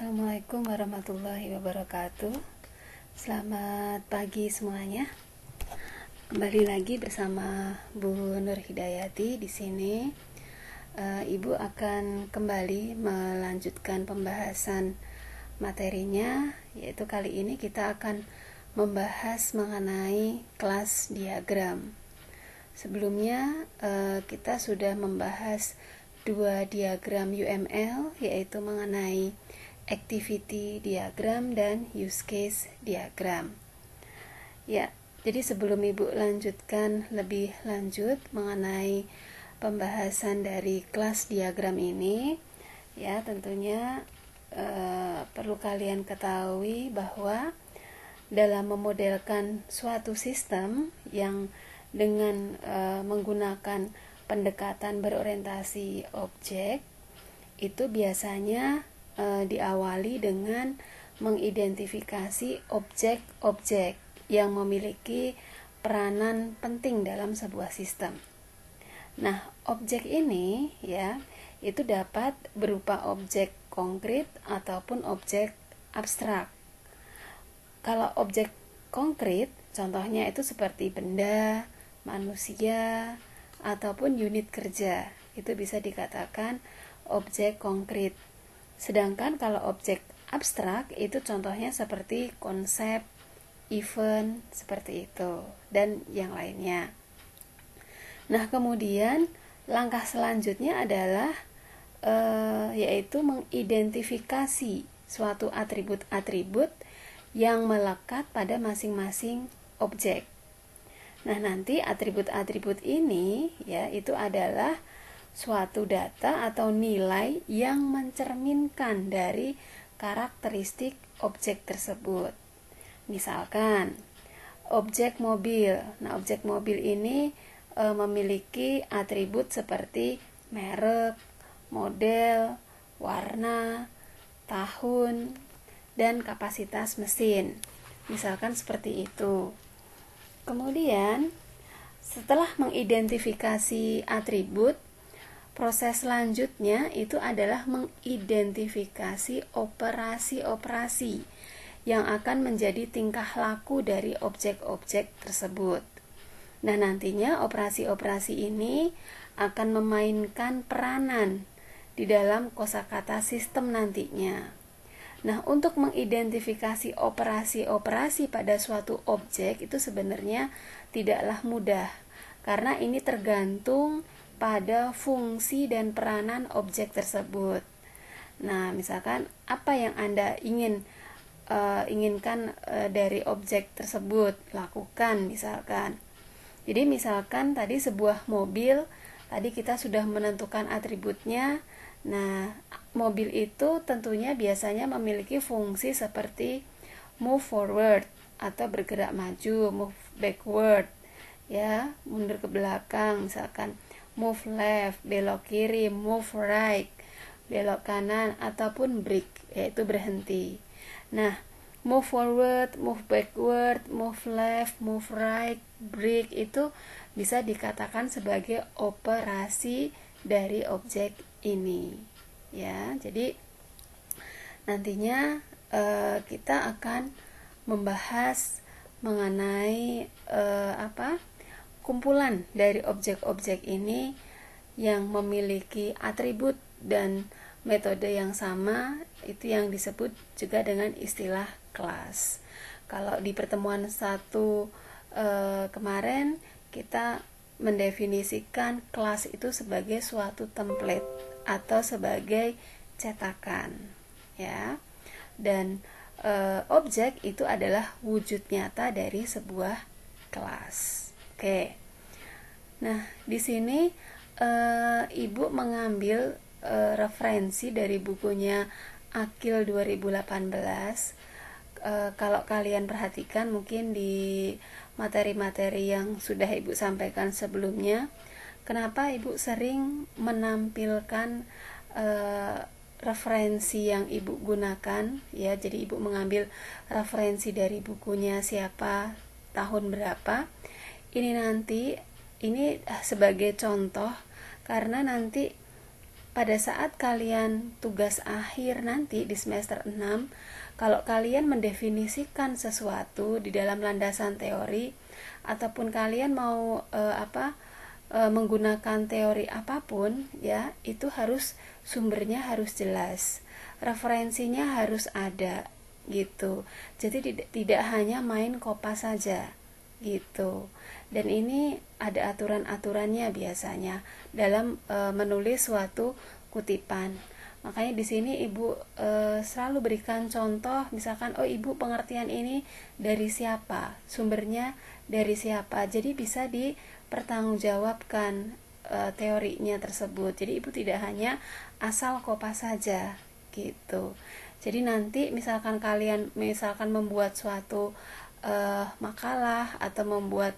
Assalamualaikum warahmatullahi wabarakatuh. Selamat pagi semuanya. Kembali lagi bersama Bu Nur Hidayati di sini. Ibu akan kembali melanjutkan pembahasan materinya, yaitu kali ini kita akan membahas mengenai kelas diagram. Sebelumnya kita sudah membahas dua diagram UML, yaitu mengenai activity diagram dan use case diagram. Ya, jadi sebelum Ibu lanjutkan lebih lanjut mengenai pembahasan dari kelas diagram ini, ya tentunya perlu kalian ketahui bahwa dalam memodelkan suatu sistem yang dengan menggunakan pendekatan berorientasi objek, itu biasanya diawali dengan mengidentifikasi objek-objek yang memiliki peranan penting dalam sebuah sistem. Nah, objek ini ya itu dapat berupa objek konkret ataupun objek abstrak. Kalau objek konkret, contohnya itu seperti benda, manusia, ataupun unit kerja, itu bisa dikatakan objek konkret. Sedangkan kalau objek abstrak itu contohnya seperti konsep, event, seperti itu, dan yang lainnya. Nah, kemudian langkah selanjutnya adalah yaitu mengidentifikasi suatu atribut-atribut yang melekat pada masing-masing objek. Nah, nanti atribut-atribut ini ya itu adalah suatu data atau nilai yang mencerminkan dari karakteristik objek tersebut. Misalkan objek mobil. Nah, objek mobil ini memiliki atribut seperti merek, model, warna, tahun, dan kapasitas mesin. Misalkan seperti itu. Kemudian, setelah mengidentifikasi atribut, proses selanjutnya itu adalah mengidentifikasi operasi-operasi yang akan menjadi tingkah laku dari objek-objek tersebut. Nah, nantinya operasi-operasi ini akan memainkan peranan di dalam kosakata sistem nantinya. Nah, untuk mengidentifikasi operasi-operasi pada suatu objek itu sebenarnya tidaklah mudah, karena ini tergantung pada fungsi dan peranan objek tersebut. Nah, misalkan apa yang Anda inginkan dari objek tersebut, lakukan misalkan. Jadi misalkan tadi sebuah mobil, tadi kita sudah menentukan atributnya. Nah, mobil itu tentunya biasanya memiliki fungsi seperti move forward atau bergerak maju, move backward, ya, mundur ke belakang, misalkan move left, belok kiri, move right, belok kanan, ataupun break, yaitu berhenti. Nah, move forward, move backward, move left, move right, break itu bisa dikatakan sebagai operasi dari objek ini. Ya, jadi nantinya kita akan membahas mengenai kumpulan dari objek-objek ini yang memiliki atribut dan metode yang sama, itu yang disebut juga dengan istilah kelas. Kalau di pertemuan satu kemarin kita mendefinisikan kelas itu sebagai suatu template atau sebagai cetakan, ya. Dan objek itu adalah wujud nyata dari sebuah kelas. Oke. Nah, di sini Ibu mengambil referensi dari bukunya Akil 2018. Kalau kalian perhatikan mungkin di materi-materi yang sudah Ibu sampaikan sebelumnya, kenapa Ibu sering menampilkan referensi yang Ibu gunakan, ya. Jadi Ibu mengambil referensi dari bukunya siapa, tahun berapa. Ini nanti ini sebagai contoh, karena nanti pada saat kalian tugas akhir nanti di semester 6, kalau kalian mendefinisikan sesuatu di dalam landasan teori, ataupun kalian mau menggunakan teori apapun, ya, itu harus sumbernya harus jelas, referensinya harus ada gitu. Jadi tidak hanya main kopas saja gitu. Dan ini ada aturan-aturannya biasanya dalam menulis suatu kutipan. Makanya di sini Ibu selalu berikan contoh, misalkan Ibu pengertian ini dari siapa, sumbernya dari siapa. Jadi bisa dipertanggungjawabkan teorinya tersebut. Jadi Ibu tidak hanya asal kopas saja gitu. Jadi nanti misalkan kalian membuat suatu makalah atau membuat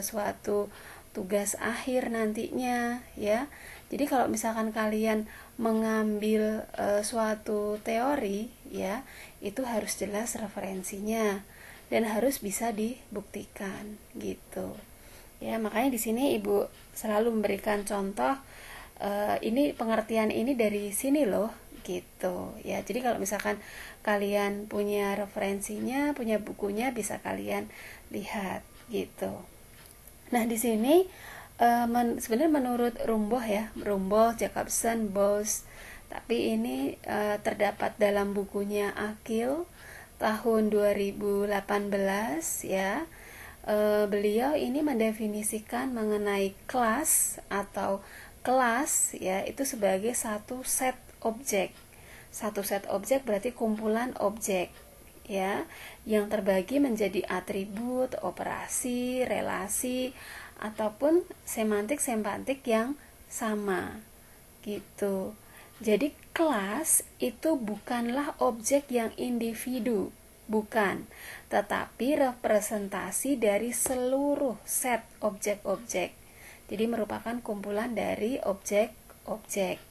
suatu tugas akhir nantinya, ya. Jadi kalau misalkan kalian mengambil suatu teori, ya, itu harus jelas referensinya dan harus bisa dibuktikan gitu. Ya, makanya di sini Ibu selalu memberikan contoh, ini pengertian ini dari sini loh gitu. Ya, jadi kalau misalkan kalian punya referensinya, punya bukunya, bisa kalian lihat gitu. Nah, di sini sebenarnya menurut Rumboh, Jacobson, Bose, tapi ini terdapat dalam bukunya Akil tahun 2018, ya. Beliau ini mendefinisikan mengenai kelas atau kelas, ya, itu sebagai satu set objek. Satu set objek berarti kumpulan objek, ya, yang terbagi menjadi atribut, operasi, relasi, ataupun semantik yang sama gitu. Jadi kelas itu bukanlah objek yang individu, bukan, tetapi representasi dari seluruh set objek-objek. Jadi merupakan kumpulan dari objek-objek.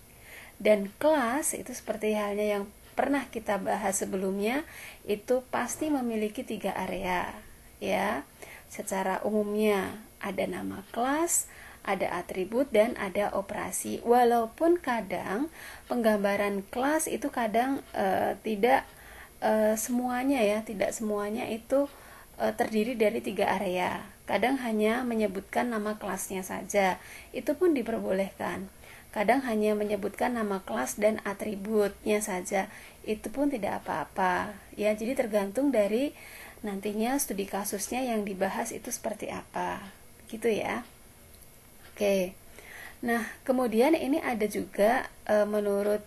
Dan kelas itu seperti halnya yang pernah kita bahas sebelumnya, itu pasti memiliki 3 area, ya. Secara umumnya ada nama kelas, ada atribut, dan ada operasi. Walaupun kadang penggambaran kelas itu kadang tidak semuanya, ya, tidak semuanya itu terdiri dari 3 area. Kadang hanya menyebutkan nama kelasnya saja, itu pun diperbolehkan. Kadang hanya menyebutkan nama kelas dan atributnya saja, itu pun tidak apa-apa, ya. Jadi tergantung dari nantinya studi kasusnya yang dibahas itu seperti apa, gitu ya. Oke. Nah, kemudian ini ada juga menurut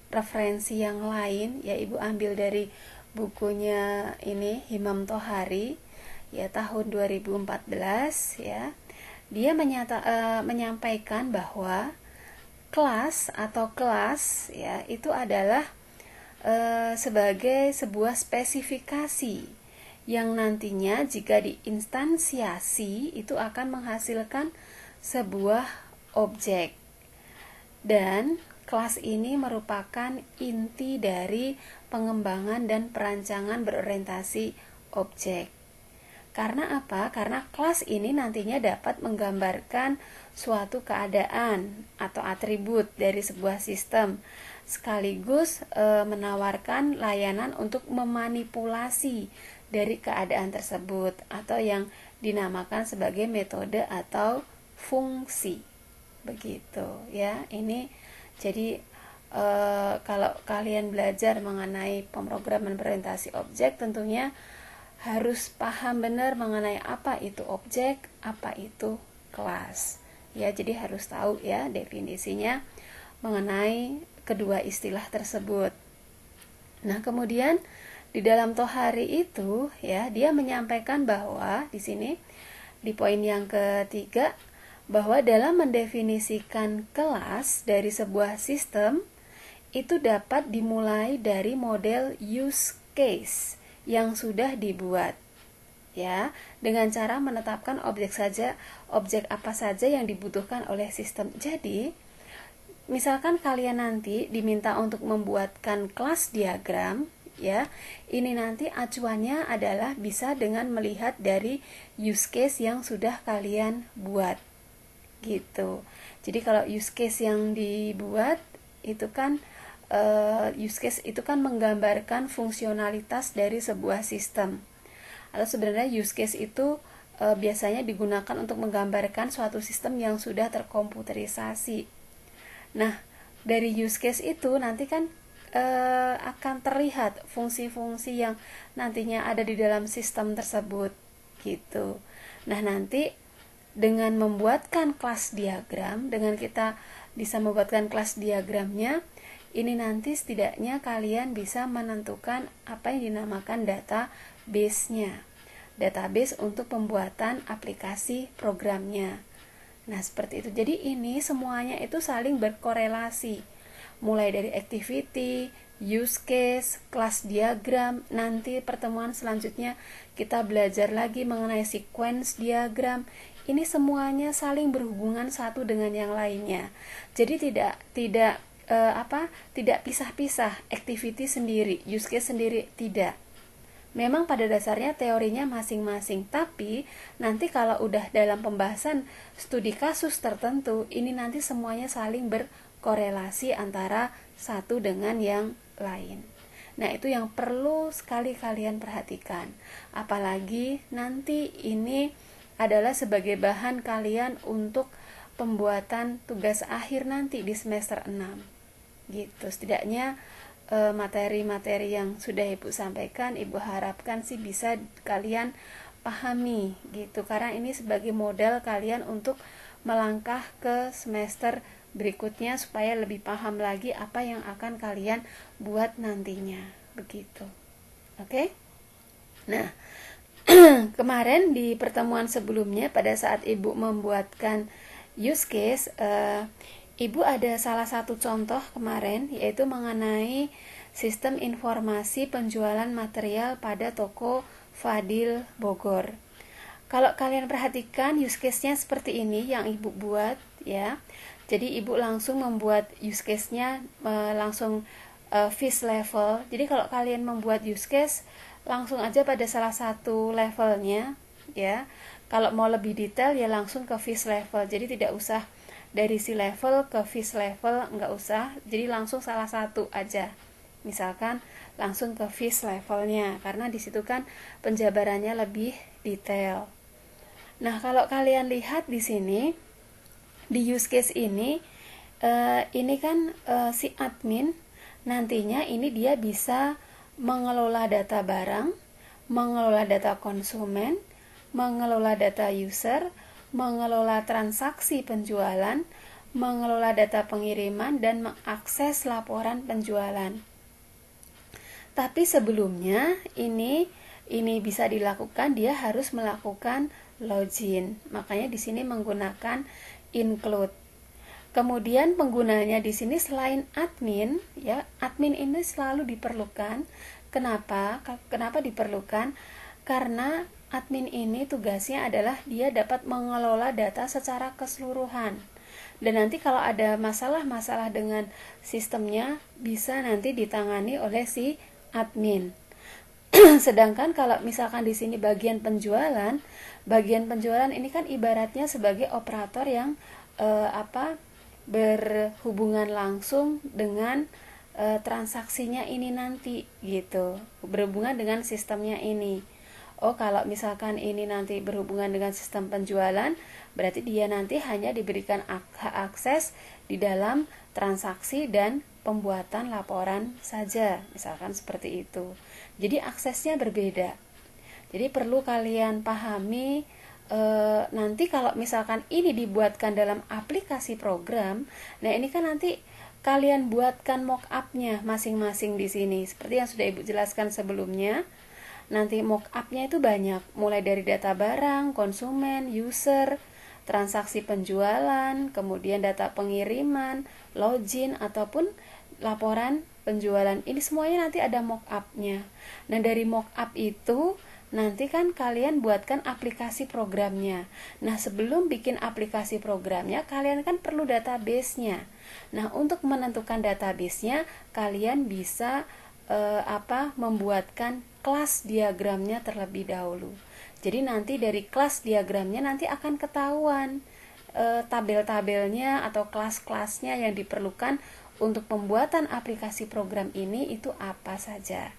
referensi yang lain, ya, Ibu ambil dari bukunya ini Himam Tohari, ya, tahun 2014, ya. Dia menyampaikan bahwa kelas atau kelas, ya, itu adalah sebagai sebuah spesifikasi yang nantinya jika diinstansiasi itu akan menghasilkan sebuah objek. Dan kelas ini merupakan inti dari pengembangan dan perancangan berorientasi objek. Karena apa? Karena kelas ini nantinya dapat menggambarkan suatu keadaan atau atribut dari sebuah sistem, sekaligus menawarkan layanan untuk memanipulasi dari keadaan tersebut, atau yang dinamakan sebagai metode atau fungsi. Begitu, ya. Ini jadi kalau kalian belajar mengenai pemrograman berorientasi objek, tentunya harus paham benar mengenai apa itu objek, apa itu kelas. Ya, jadi harus tahu, ya, definisinya mengenai kedua istilah tersebut. Nah, kemudian di dalam Tohari itu, ya, dia menyampaikan bahwa di sini di poin yang ketiga, bahwa dalam mendefinisikan kelas dari sebuah sistem itu dapat dimulai dari model use case yang sudah dibuat, ya, dengan cara menetapkan objek apa saja yang dibutuhkan oleh sistem. Jadi misalkan kalian nanti diminta untuk membuatkan kelas diagram, ya, ini nanti acuannya adalah bisa dengan melihat dari use case yang sudah kalian buat, gitu. Jadi kalau use case yang dibuat itu kan use case itu kan menggambarkan fungsionalitas dari sebuah sistem. Atau sebenarnya use case itu biasanya digunakan untuk menggambarkan suatu sistem yang sudah terkomputerisasi. Nah, dari use case itu nanti kan akan terlihat fungsi-fungsi yang nantinya ada di dalam sistem tersebut gitu. Nah, nanti dengan membuatkan kelas diagram, dengan kita bisa membuatkan kelas diagramnya, ini nanti setidaknya kalian bisa menentukan apa yang dinamakan database-nya. Database untuk pembuatan aplikasi programnya. Nah, seperti itu. Jadi ini semuanya itu saling berkorelasi. Mulai dari activity, use case, kelas diagram. Nanti pertemuan selanjutnya kita belajar lagi mengenai sequence diagram. Ini semuanya saling berhubungan satu dengan yang lainnya. Jadi tidak pisah-pisah, activity sendiri, use case sendiri, tidak. Memang pada dasarnya teorinya masing-masing, tapi nanti kalau udah dalam pembahasan studi kasus tertentu, ini nanti semuanya saling berkorelasi antara satu dengan yang lain. Nah, itu yang perlu sekali kalian perhatikan. Apalagi nanti ini adalah sebagai bahan kalian untuk pembuatan tugas akhir nanti di semester 6. Gitu, setidaknya materi-materi yang sudah Ibu sampaikan, Ibu harapkan sih bisa kalian pahami gitu, karena ini sebagai modal kalian untuk melangkah ke semester berikutnya supaya lebih paham lagi apa yang akan kalian buat nantinya, begitu. Oke? Nah, kemarin di pertemuan sebelumnya pada saat Ibu membuatkan use case, Ibu ada salah satu contoh kemarin, yaitu mengenai sistem informasi penjualan material pada toko Fadil Bogor. Kalau kalian perhatikan use case-nya seperti ini yang Ibu buat ya. Jadi Ibu langsung membuat use case-nya langsung fish level. Jadi kalau kalian membuat use case langsung aja pada salah satu levelnya ya. Kalau mau lebih detail ya langsung ke fish level. Jadi tidak usah dari si level ke fish level, enggak usah, jadi langsung salah satu aja. Misalkan langsung ke fish levelnya, karena di situ kan penjabarannya lebih detail. Nah, kalau kalian lihat di sini di use case ini kan si admin nantinya ini dia bisa mengelola data barang, mengelola data konsumen, mengelola data user, mengelola transaksi penjualan, mengelola data pengiriman, dan mengakses laporan penjualan. Tapi sebelumnya ini bisa dilakukan, dia harus melakukan login. Makanya di sini menggunakan include. Kemudian penggunanya di sini selain admin, ya, admin ini selalu diperlukan. Kenapa? Kenapa diperlukan? Karena admin ini tugasnya adalah dia dapat mengelola data secara keseluruhan. Dan nanti kalau ada masalah-masalah dengan sistemnya bisa nanti ditangani oleh si admin. Sedangkan kalau misalkan di sini bagian penjualan ini kan ibaratnya sebagai operator yang berhubungan langsung dengan transaksinya ini nanti gitu, berhubungan dengan sistemnya ini. Oh, kalau misalkan ini nanti berhubungan dengan sistem penjualan, berarti dia nanti hanya diberikan hak akses di dalam transaksi dan pembuatan laporan saja, misalkan seperti itu. Jadi aksesnya berbeda. Jadi perlu kalian pahami nanti kalau misalkan ini dibuatkan dalam aplikasi program, nah ini kan nanti kalian buatkan mock-up-nya masing-masing di sini, seperti yang sudah Ibu jelaskan sebelumnya. Nanti mock-up-nya itu banyak, mulai dari data barang, konsumen, user, transaksi penjualan, kemudian data pengiriman, login, ataupun laporan penjualan. Ini semuanya nanti ada mock-up-nya. Nah, dari mock-up itu nanti kan kalian buatkan aplikasi programnya. Nah, sebelum bikin aplikasi programnya, kalian kan perlu database-nya. Nah, untuk menentukan database-nya, kalian bisa membuatkan kelas diagramnya terlebih dahulu. Jadi nanti dari kelas diagramnya nanti akan ketahuan tabel-tabelnya atau kelas-kelasnya yang diperlukan untuk pembuatan aplikasi program ini itu apa saja,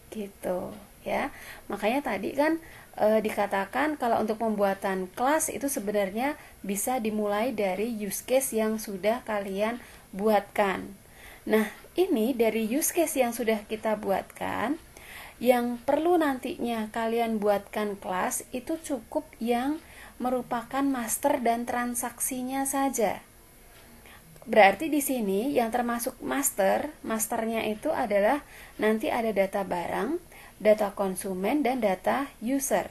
gitu ya. Makanya tadi kan dikatakan kalau untuk pembuatan kelas itu sebenarnya bisa dimulai dari use case yang sudah kalian buatkan. Nah, ini dari use case yang sudah kita buatkan, yang perlu nantinya kalian buatkan kelas itu cukup yang merupakan master dan transaksinya saja. Berarti di sini yang termasuk masternya itu adalah nanti ada data barang, data konsumen, dan data user.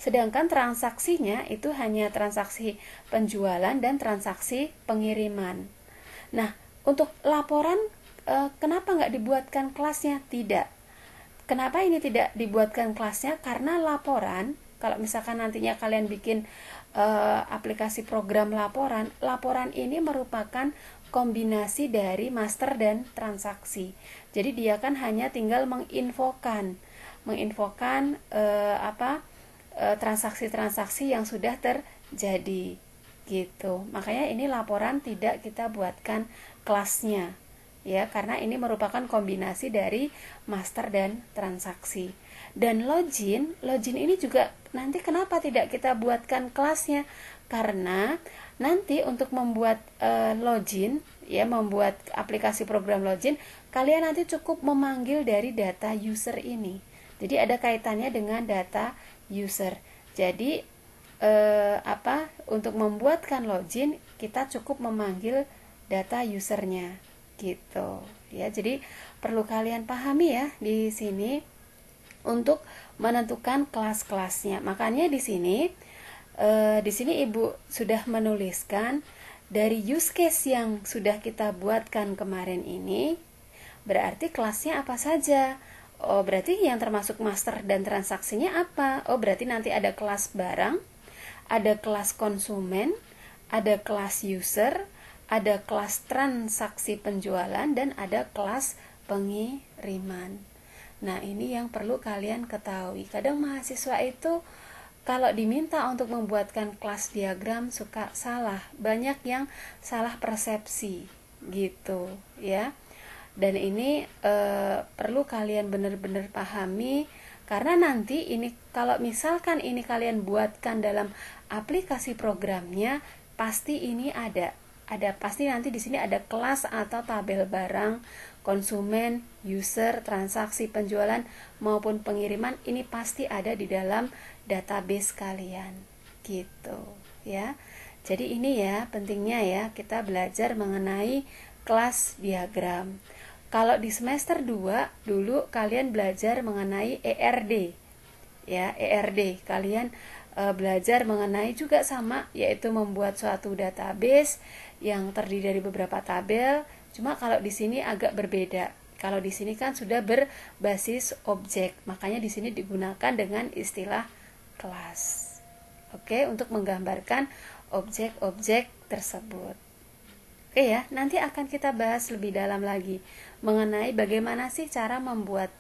Sedangkan transaksinya itu hanya transaksi penjualan dan transaksi pengiriman. Nah, untuk laporan kenapa nggak dibuatkan kelasnya? Tidak. Kenapa ini tidak dibuatkan kelasnya? Karena laporan, kalau misalkan nantinya kalian bikin aplikasi program laporan ini merupakan kombinasi dari master dan transaksi. Jadi dia kan hanya tinggal menginfokan transaksi-transaksi yang sudah terjadi, gitu. Makanya ini laporan tidak kita buatkan kelasnya, ya, karena ini merupakan kombinasi dari master dan transaksi. Dan login ini juga nanti kenapa tidak kita buatkan kelasnya? Karena nanti untuk membuat login, ya, membuat aplikasi program login, kalian nanti cukup memanggil dari data user ini. Jadi ada kaitannya dengan data user. Jadi untuk membuatkan login kita cukup memanggil data usernya, gitu ya. Jadi perlu kalian pahami ya di sini untuk menentukan kelas-kelasnya. Makanya di sini Ibu sudah menuliskan dari use case yang sudah kita buatkan kemarin ini, berarti kelasnya apa saja. Oh, berarti yang termasuk master dan transaksinya apa? Oh, berarti nanti ada kelas barang, ada kelas konsumen, ada kelas user, ada kelas transaksi penjualan, dan ada kelas pengiriman. Nah, ini yang perlu kalian ketahui. Kadang mahasiswa itu kalau diminta untuk membuatkan kelas diagram suka salah. Banyak yang salah persepsi, gitu ya. Dan ini perlu kalian benar-benar pahami, karena nanti ini kalau misalkan ini kalian buatkan dalam aplikasi programnya, pasti ini ada pasti nanti di sini ada kelas atau tabel barang, konsumen, user, transaksi penjualan maupun pengiriman. Ini pasti ada di dalam database kalian, gitu ya. Jadi ini ya pentingnya ya kita belajar mengenai kelas diagram. Kalau di semester 2 dulu kalian belajar mengenai ERD. Ya, ERD kalian belajar mengenai juga sama, yaitu membuat suatu database yang terdiri dari beberapa tabel. Cuma kalau di sini agak berbeda. Kalau di sini kan sudah berbasis objek, makanya di sini digunakan dengan istilah kelas. Oke, untuk menggambarkan objek-objek tersebut. Oke ya, nanti akan kita bahas lebih dalam lagi mengenai bagaimana sih cara membuat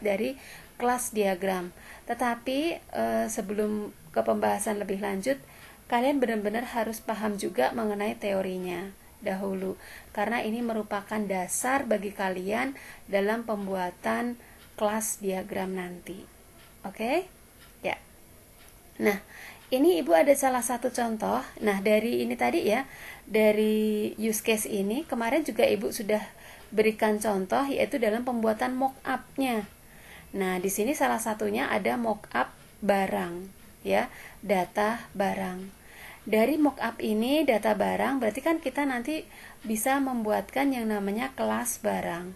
dari kelas diagram. Tetapi sebelum ke pembahasan lebih lanjut, kalian benar-benar harus paham juga mengenai teorinya dahulu, karena ini merupakan dasar bagi kalian dalam pembuatan kelas diagram nanti. Oke? Ya. Nah, ini Ibu ada salah satu contoh. Nah, dari ini tadi ya, dari use case ini kemarin juga Ibu sudah berikan contoh, yaitu dalam pembuatan mock-up-nya. Nah, di sini salah satunya ada mock-up barang, ya, data barang. Dari mock-up ini data barang, berarti kan kita nanti bisa membuatkan yang namanya kelas barang.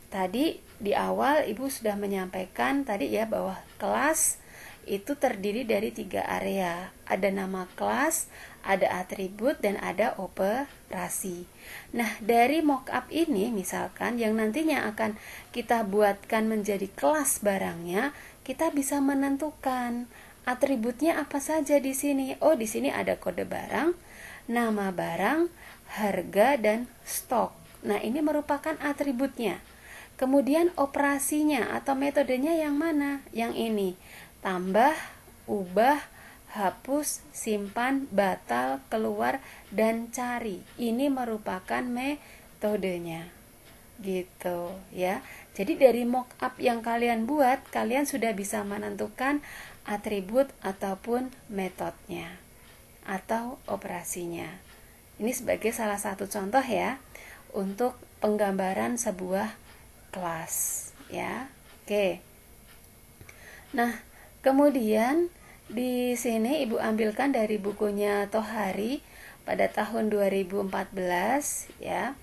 Tadi di awal Ibu sudah menyampaikan tadi ya bahwa kelas itu terdiri dari 3 area. Ada nama kelas, ada atribut, dan ada operasi. Nah, dari mockup ini misalkan yang nantinya akan kita buatkan menjadi kelas barangnya, kita bisa menentukan atributnya apa saja di sini. Oh, di sini ada kode barang, nama barang, harga, dan stok. Nah, ini merupakan atributnya. Kemudian operasinya atau metodenya yang mana? Yang ini. Tambah, ubah, hapus, simpan, batal, keluar, dan cari. Ini merupakan metodenya. Gitu ya. Jadi dari mockup yang kalian buat, kalian sudah bisa menentukan atribut ataupun metodenya atau operasinya. Ini sebagai salah satu contoh ya untuk penggambaran sebuah kelas ya. Oke. Nah, kemudian di sini Ibu ambilkan dari bukunya Tohari pada tahun 2014 ya.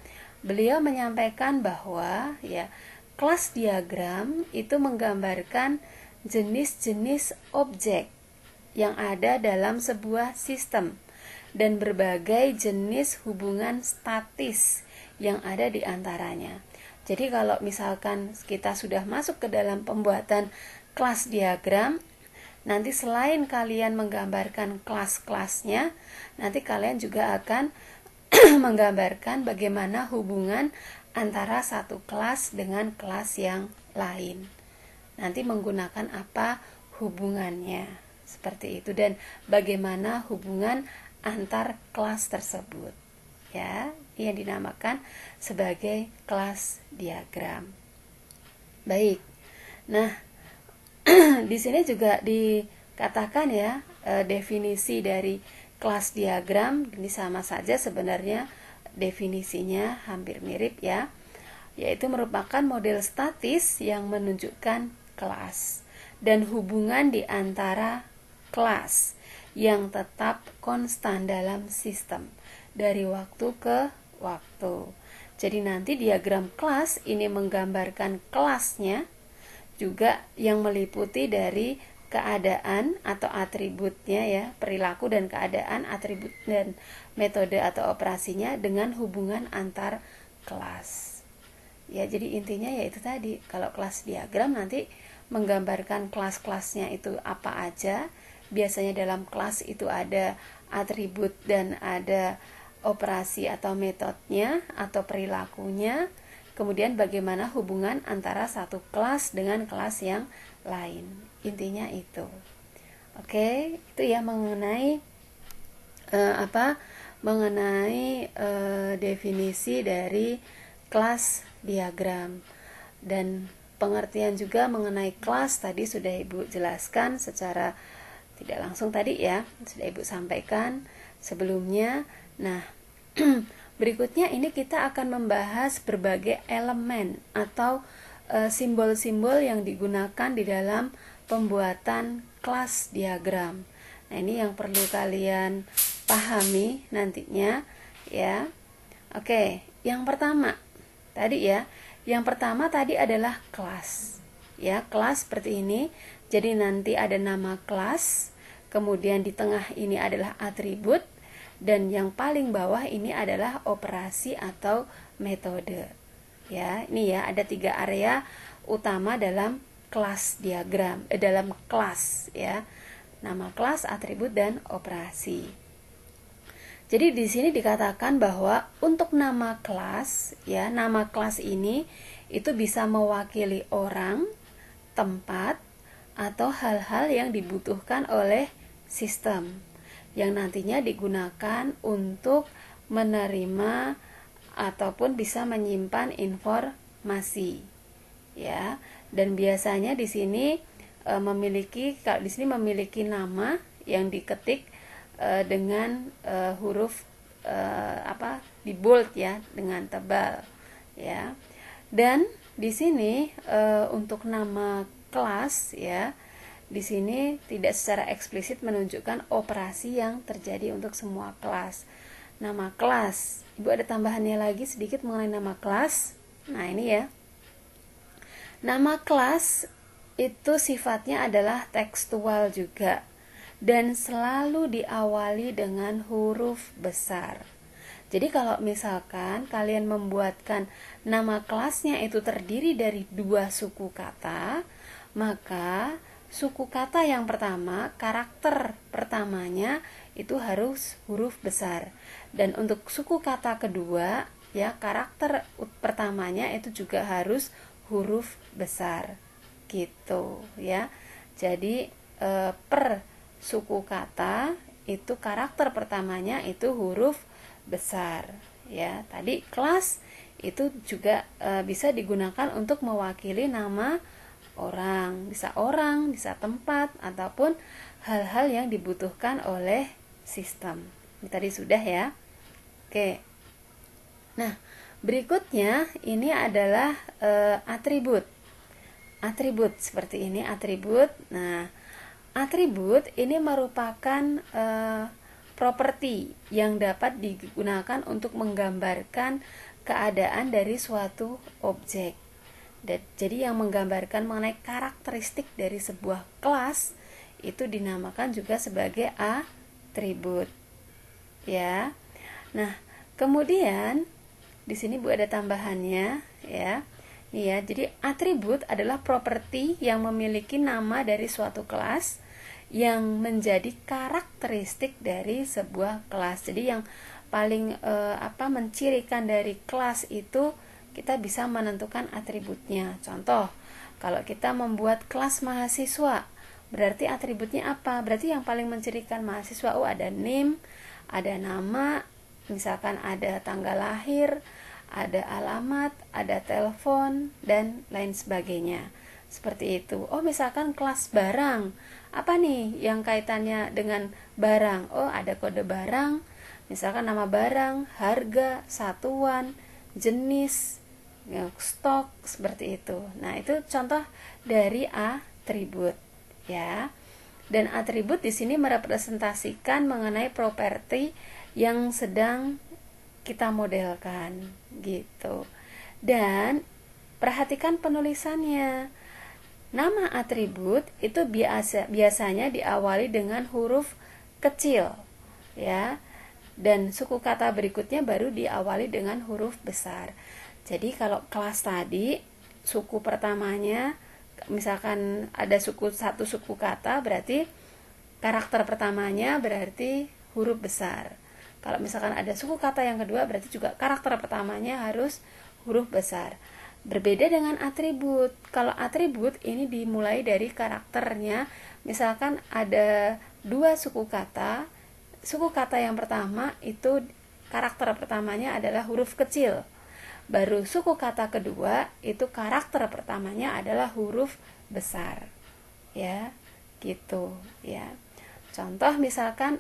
Beliau menyampaikan bahwa ya, kelas diagram itu menggambarkan jenis-jenis objek yang ada dalam sebuah sistem dan berbagai jenis hubungan statis yang ada di antaranya. Jadi kalau misalkan kita sudah masuk ke dalam pembuatan kelas diagram, nanti selain kalian menggambarkan kelas-kelasnya, nanti kalian juga akan menggambarkan bagaimana hubungan antara satu kelas dengan kelas yang lain. Nanti menggunakan apa hubungannya, seperti itu, dan bagaimana hubungan antar kelas tersebut. Ya, yang dinamakan sebagai kelas diagram. Baik. Nah, di sini juga dikatakan ya, definisi dari kelas diagram ini sama saja sebenarnya, definisinya hampir mirip ya, yaitu merupakan model statis yang menunjukkan kelas dan hubungan di antara kelas yang tetap konstan dalam sistem dari waktu ke waktu. Jadi nanti diagram kelas ini menggambarkan kelasnya juga yang meliputi dari keadaan atau atributnya ya, perilaku dan keadaan, atribut dan metode atau operasinya dengan hubungan antar kelas. Ya, jadi intinya yaitu tadi, kalau kelas diagram nanti menggambarkan kelas-kelasnya itu apa aja. Biasanya dalam kelas itu ada atribut dan ada operasi atau metodenya atau perilakunya. Kemudian bagaimana hubungan antara satu kelas dengan kelas yang lain. Intinya itu. Oke, itu ya mengenai definisi dari kelas diagram. Dan pengertian juga mengenai kelas tadi sudah Ibu jelaskan secara tidak langsung tadi ya, sudah Ibu sampaikan sebelumnya. Nah, berikutnya ini kita akan membahas berbagai elemen atau simbol-simbol yang digunakan di dalam pembuatan kelas diagram. Nah, ini yang perlu kalian pahami nantinya ya. Oke, yang pertama tadi ya. Yang pertama tadi adalah kelas. Ya, kelas seperti ini. Jadi nanti ada nama kelas, kemudian di tengah ini adalah atribut, dan yang paling bawah ini adalah operasi atau metode. Ya, ini ya ada 3 area utama dalam kelas diagram, dalam kelas ya. Nama kelas, atribut dan operasi. Jadi di sini dikatakan bahwa untuk nama kelas ya, nama kelas ini itu bisa mewakili orang, tempat, atau hal-hal yang dibutuhkan oleh sistem yang nantinya digunakan untuk menerima ataupun bisa menyimpan informasi ya. Dan biasanya di sini kalau di sini memiliki nama yang diketik dengan huruf di bold ya, dengan tebal ya. Dan di sini untuk nama kelas ya, di sini tidak secara eksplisit menunjukkan operasi yang terjadi untuk semua kelas. Nama kelas, Ibu ada tambahannya lagi sedikit mengenai nama kelas. Nah, ini ya. Nama kelas itu sifatnya adalah tekstual juga dan selalu diawali dengan huruf besar. Jadi kalau misalkan kalian membuatkan nama kelasnya itu terdiri dari 2 suku kata, maka suku kata yang pertama, karakter pertamanya itu harus huruf besar. Dan untuk suku kata kedua, ya, karakter pertamanya itu juga harus huruf besar. Gitu, ya. Jadi per suku kata itu karakter pertamanya itu huruf besar. Ya, tadi kelas itu juga bisa digunakan untuk mewakili nama orang, bisa tempat, ataupun hal-hal yang dibutuhkan oleh sistem. Ini tadi sudah ya. Oke. Nah, berikutnya ini adalah atribut. Atribut seperti ini, atribut. Nah, atribut ini merupakan properti yang dapat digunakan untuk menggambarkan keadaan dari suatu objek. Jadi yang menggambarkan mengenai karakteristik dari sebuah kelas itu dinamakan juga sebagai atribut. Ya. Nah, kemudian di sini Bu ada tambahannya ya. Ya, jadi atribut adalah properti yang memiliki nama dari suatu kelas yang menjadi karakteristik dari sebuah kelas. Jadi yang paling mencirikan dari kelas itu kita bisa menentukan atributnya. Contoh, kalau kita membuat kelas mahasiswa, berarti atributnya apa? Berarti yang paling mencirikan mahasiswa, ada NIM, ada nama, misalkan ada tanggal lahir, ada alamat, ada telepon, dan lain sebagainya. Seperti itu. Misalkan kelas barang, apa nih yang kaitannya dengan barang? Ada kode barang, misalkan nama barang, harga, satuan, jenis, stok, seperti itu. Nah, itu contoh dari atribut ya. Dan atribut di sini merepresentasikan mengenai properti yang sedang kita modelkan gitu. Dan perhatikan penulisannya. Nama atribut itu biasanya diawali dengan huruf kecil ya. Dan suku kata berikutnya baru diawali dengan huruf besar. Jadi kalau kelas tadi suku pertamanya misalkan ada satu suku kata, berarti karakter pertamanya berarti huruf besar. Kalau misalkan ada suku kata yang kedua, berarti juga karakter pertamanya harus huruf besar. Berbeda dengan atribut. Kalau atribut ini dimulai dari karakternya. Misalkan ada dua suku kata. Suku kata yang pertama itu karakter pertamanya adalah huruf kecil. Baru suku kata kedua itu karakter pertamanya adalah huruf besar. Ya, gitu ya. Contoh misalkan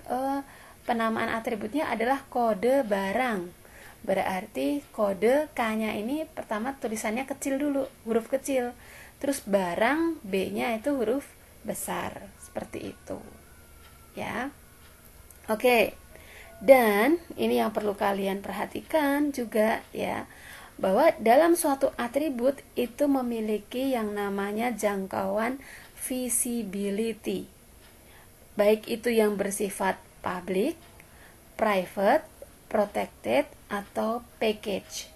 penamaan atributnya adalah kode barang. Berarti kode K-nya ini pertama tulisannya kecil dulu, huruf kecil. Terus barang B-nya itu huruf besar, seperti itu. Ya. Oke. Dan ini yang perlu kalian perhatikan juga ya, bahwa dalam suatu atribut itu memiliki yang namanya jangkauan visibility. Baik itu yang bersifat public, private, protected, atau package.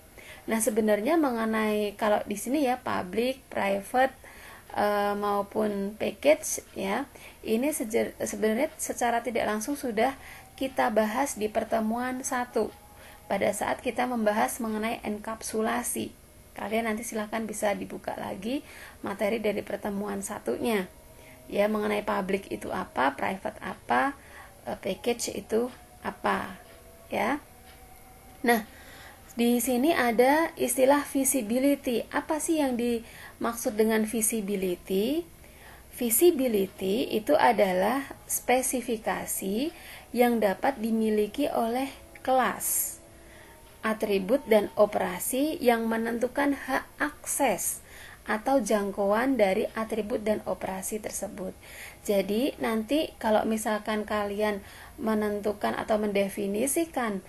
Nah, sebenarnya mengenai kalau di sini ya public, private maupun package ya, ini sebenarnya secara tidak langsung sudah kita bahas di pertemuan 1 pada saat kita membahas mengenai enkapsulasi. Kalian nanti silahkan bisa dibuka lagi materi dari pertemuan 1-nya. Ya, mengenai public itu apa, private apa, package itu apa, ya. Nah, di sini ada istilah visibility. Apa sih yang dimaksud dengan visibility? Visibility itu adalah spesifikasi yang dapat dimiliki oleh kelas, atribut dan operasi yang menentukan hak akses atau jangkauan dari atribut dan operasi tersebut. Jadi nanti kalau misalkan kalian menentukan atau mendefinisikan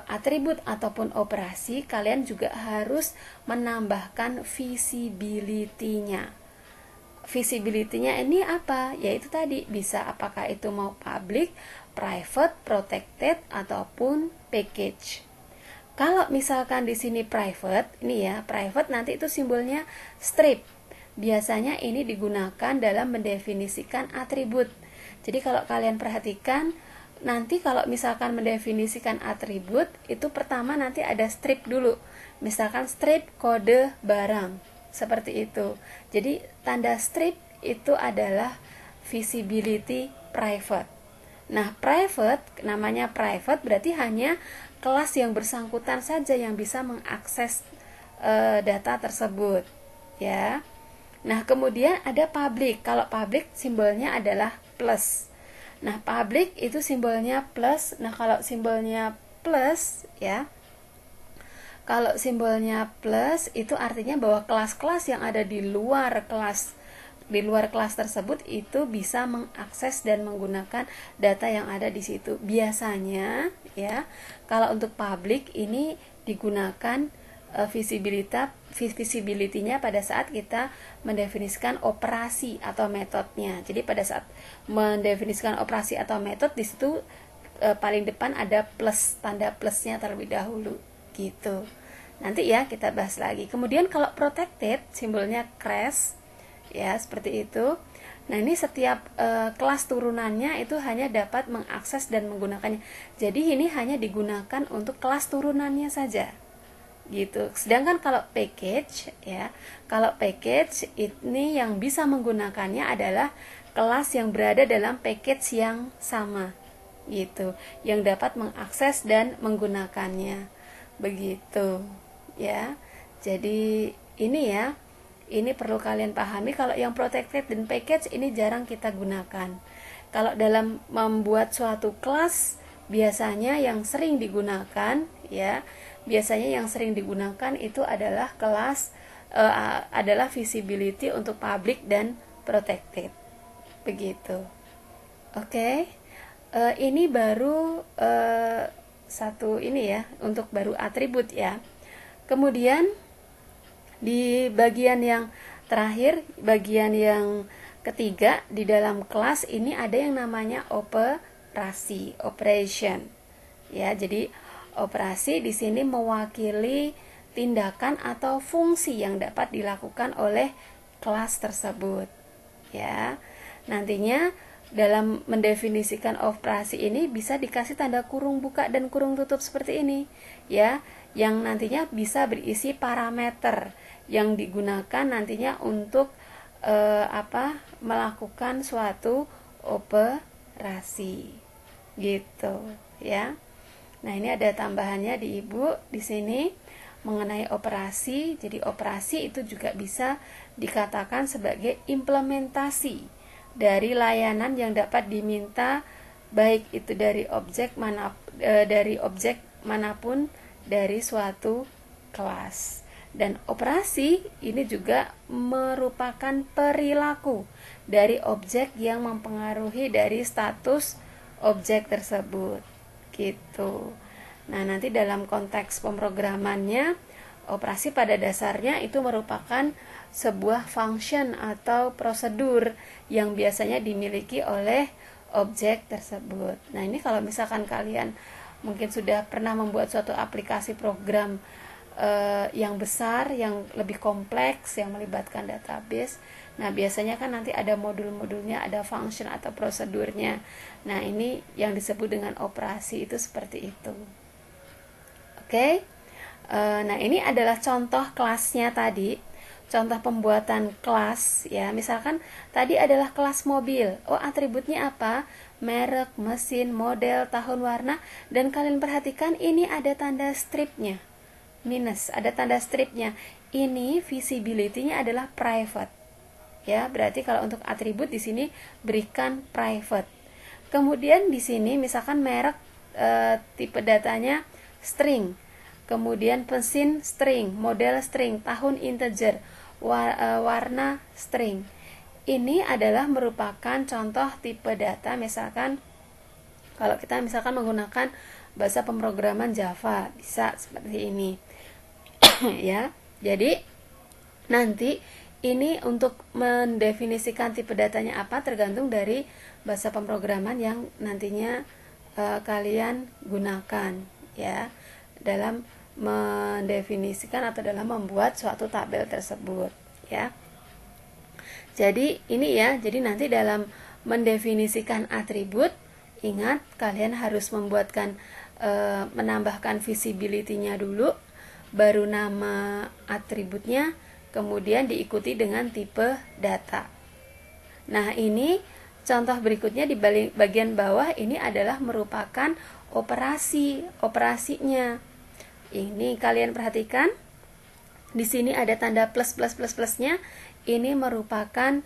atribut ataupun operasi, kalian juga harus menambahkan visibility-nya. Visibility-nya ini apa? Yaitu tadi bisa apakah itu mau public, private, protected ataupun package. Kalau misalkan di sini private, ini ya, private nanti itu simbolnya strip. Biasanya ini digunakan dalam mendefinisikan atribut. Jadi kalau kalian perhatikan, nanti kalau misalkan mendefinisikan atribut, itu pertama nanti ada strip dulu. Misalkan strip kode barang, seperti itu. Jadi tanda strip itu adalah visibility private. Nah, private, namanya private berarti hanya kelas yang bersangkutan saja yang bisa mengakses data tersebut, ya. Nah, kemudian ada public. Kalau public simbolnya adalah plus. Nah, public itu simbolnya plus. Nah, kalau simbolnya plus, ya. Kalau simbolnya plus itu artinya bahwa kelas-kelas yang ada di luar kelas tersebut itu bisa mengakses dan menggunakan data yang ada di situ. Biasanya, ya, kalau untuk public ini digunakan visibility-nya pada saat kita mendefinisikan operasi atau metodenya. Jadi pada saat mendefinisikan operasi atau metode, di situ paling depan ada plus, tanda plusnya terlebih dahulu, gitu. Nanti ya kita bahas lagi. Kemudian kalau protected simbolnya crash, ya seperti itu. Nah, ini setiap kelas turunannya itu hanya dapat mengakses dan menggunakannya. Jadi ini hanya digunakan untuk kelas turunannya saja, gitu. Sedangkan kalau package, ya, kalau package ini yang bisa menggunakannya adalah kelas yang berada dalam package yang sama, gitu, yang dapat mengakses dan menggunakannya, begitu, ya. Jadi ini ya, ini perlu kalian pahami. Kalau yang protected dan package ini jarang kita gunakan. Kalau dalam membuat suatu kelas, biasanya yang sering digunakan, ya, biasanya yang sering digunakan itu adalah kelas adalah visibility untuk public dan protected, begitu. Oke. Ini baru satu ini ya, untuk baru atribut ya. Kemudian di bagian yang terakhir, bagian yang ketiga di dalam kelas ini ada yang namanya operasi, operation. Ya, jadi operasi di sini mewakili tindakan atau fungsi yang dapat dilakukan oleh kelas tersebut. Ya. Nantinya dalam mendefinisikan operasi ini bisa dikasih tanda kurung buka dan kurung tutup seperti ini, ya, yang nantinya bisa berisi parameter yang digunakan nantinya untuk melakukan suatu operasi, gitu, ya. Nah, ini ada tambahannya di Ibu di sini mengenai operasi. Jadi operasi itu juga bisa dikatakan sebagai implementasi dari layanan yang dapat diminta, baik itu dari objek manapun dari suatu kelas. Dan operasi ini juga merupakan perilaku dari objek yang mempengaruhi dari status objek tersebut, gitu. Nah, nanti dalam konteks pemrogramannya, operasi pada dasarnya itu merupakan sebuah function atau prosedur yang biasanya dimiliki oleh objek tersebut. Nah, ini kalau misalkan kalian mungkin sudah pernah membuat suatu aplikasi program yang besar, yang lebih kompleks, yang melibatkan database. Nah, biasanya kan nanti ada modul-modulnya, ada function atau prosedurnya. Nah, ini yang disebut dengan operasi itu seperti itu. Oke. Nah, ini adalah contoh kelasnya tadi. Contoh pembuatan kelas, ya. Misalkan tadi adalah kelas mobil. Oh, atributnya apa? Merek, mesin, model, tahun, warna. Dan kalian perhatikan ini ada tanda stripnya. Minus, ada tanda stripnya. Ini visibility-nya adalah private. Ya, berarti kalau untuk atribut di sini berikan private. Kemudian di sini misalkan merek, tipe datanya string. Kemudian mesin string, model string, tahun integer, warna string. Ini adalah merupakan contoh tipe data. Misalkan kalau kita misalkan menggunakan bahasa pemrograman Java, bisa seperti ini. Ya, jadi nanti ini untuk mendefinisikan tipe datanya apa tergantung dari bahasa pemrograman yang nantinya kalian gunakan, ya, dalam mendefinisikan atau dalam membuat suatu tabel tersebut, ya. Jadi ini ya, jadi nanti dalam mendefinisikan atribut, ingat kalian harus membuatkan menambahkan visibility-nya dulu, baru nama atributnya, kemudian diikuti dengan tipe data. Nah, ini contoh berikutnya di bagian bawah ini adalah merupakan operasinya. Ini kalian perhatikan, di sini ada tanda plusnya. Ini merupakan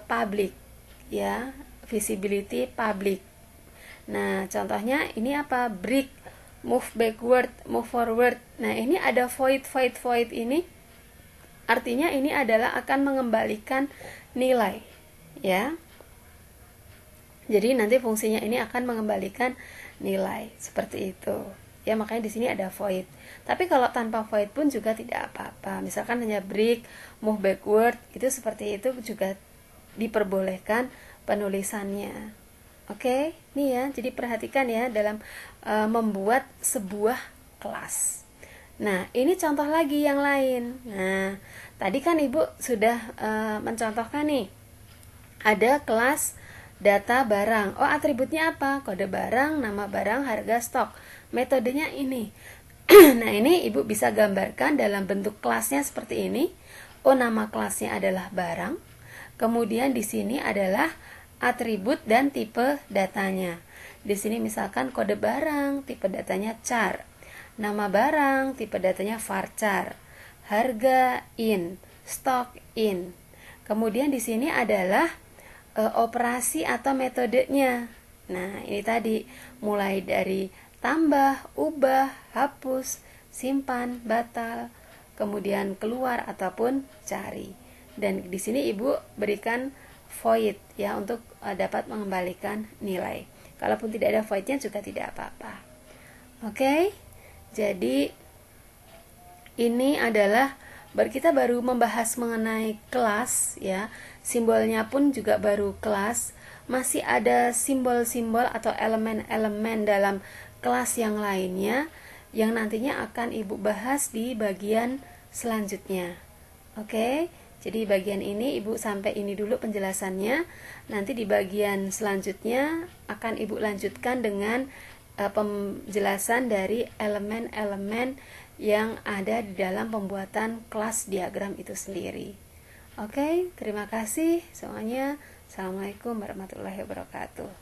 public, ya, visibility public. Nah, contohnya ini apa? Break, move backward, move forward. Nah, ini ada void ini. Artinya ini adalah akan mengembalikan nilai, ya. Jadi nanti fungsinya ini akan mengembalikan nilai seperti itu. Ya, makanya di sini ada void. Tapi kalau tanpa void pun juga tidak apa-apa. Misalkan hanya break, move backward, itu seperti itu juga diperbolehkan penulisannya. Oke, nih ya. Jadi perhatikan ya dalam membuat sebuah kelas. Nah, ini contoh lagi yang lain. Nah, tadi kan Ibu sudah mencontohkan nih. Ada kelas data barang. Oh, atributnya apa? Kode barang, nama barang, harga stok. Metodenya ini. Nah, ini Ibu bisa gambarkan dalam bentuk kelasnya seperti ini. Oh, nama kelasnya adalah barang. Kemudian di sini adalah atribut dan tipe datanya. Di sini misalkan kode barang, tipe datanya char. Nama barang, tipe datanya varchar. Harga in, stok in. Kemudian di sini adalah operasi atau metodenya. Nah, ini tadi mulai dari tambah, ubah, hapus, simpan, batal, kemudian keluar ataupun cari. Dan di sini Ibu berikan void ya untuk dapat mengembalikan nilai. Kalaupun tidak ada voidnya juga tidak apa-apa. Oke. Jadi ini adalah kita baru membahas mengenai kelas ya. Simbolnya pun juga baru kelas. Masih ada simbol-simbol atau elemen-elemen dalam kelas yang lainnya yang nantinya akan Ibu bahas di bagian selanjutnya. Oke, jadi bagian ini Ibu sampai ini dulu penjelasannya. Nanti di bagian selanjutnya akan Ibu lanjutkan dengan penjelasan dari elemen-elemen yang ada di dalam pembuatan kelas diagram itu sendiri. Oke, terima kasih semuanya. Assalamualaikum warahmatullahi wabarakatuh.